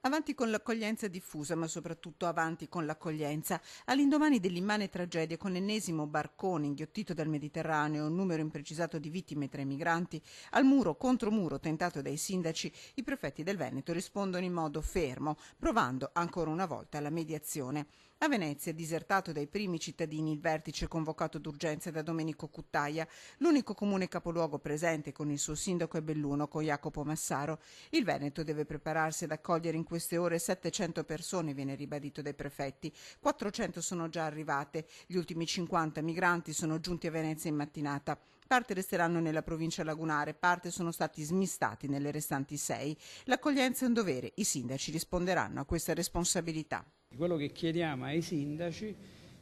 Avanti con l'accoglienza diffusa, ma soprattutto avanti con l'accoglienza. All'indomani dell'immane tragedia con l'ennesimo barcone inghiottito dal Mediterraneo e un numero imprecisato di vittime tra i migranti, al muro contro muro tentato dai sindaci, i prefetti del Veneto rispondono in modo fermo, provando ancora una volta la mediazione. A Venezia, disertato dai primi cittadini, il vertice convocato d'urgenza da Domenico Cuttaia, l'unico comune capoluogo presente con il suo sindaco è Belluno, con Jacopo Massaro. Il Veneto deve prepararsi ad accogliere in queste ore 700 persone, viene ribadito dai prefetti. 400 sono già arrivate, gli ultimi 50 migranti sono giunti a Venezia in mattinata. Parte resteranno nella provincia lagunare, parte sono stati smistati nelle restanti 6. L'accoglienza è un dovere, i sindaci risponderanno a questa responsabilità. Quello che chiediamo ai sindaci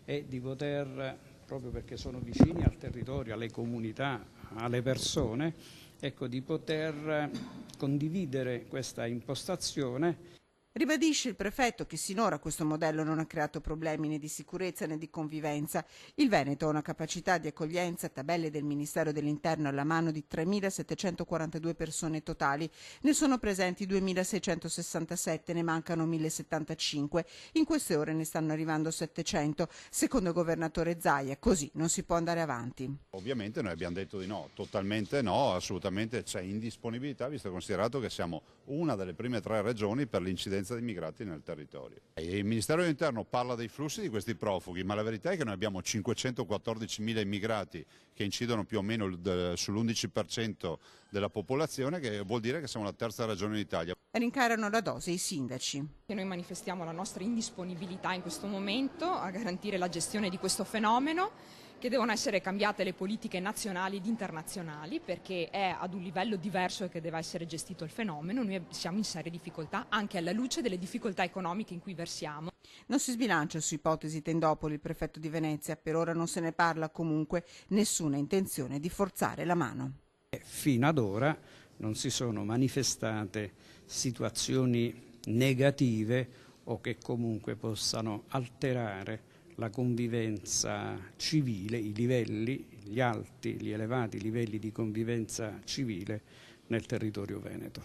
è di poter, proprio perché sono vicini al territorio, alle comunità, alle persone, ecco, di poter condividere questa impostazione. Ribadisce il prefetto che sinora questo modello non ha creato problemi né di sicurezza né di convivenza. Il Veneto ha una capacità di accoglienza, tabelle del Ministero dell'Interno alla mano, di 3.742 persone totali. Ne sono presenti 2.667, ne mancano 1.075. In queste ore ne stanno arrivando 700. Secondo il governatore Zaia, così non si può andare avanti. Ovviamente noi abbiamo detto di no, totalmente no, assolutamente c'è indisponibilità, visto e considerato che siamo una delle prime 3 regioni per l'incidenza di immigrati nel territorio. Il Ministero dell'Interno parla dei flussi di questi profughi, ma la verità è che noi abbiamo 514.000 immigrati che incidono più o meno sull'11% della popolazione, che vuol dire che siamo la terza regione d'Italia. Rincarano la dose i sindaci. Noi manifestiamo la nostra indisponibilità in questo momento a garantire la gestione di questo fenomeno, che devono essere cambiate le politiche nazionali ed internazionali, perché è ad un livello diverso che deve essere gestito il fenomeno. Noi siamo in serie difficoltà anche alla luce delle difficoltà economiche in cui versiamo. Non si sbilancia su ipotesi tendopoli il prefetto di Venezia, per ora non se ne parla comunque, nessuna intenzione di forzare la mano. Fino ad ora non si sono manifestate situazioni negative o che comunque possano alterare la convivenza civile, i livelli, gli alti, gli elevati livelli di convivenza civile nel territorio veneto.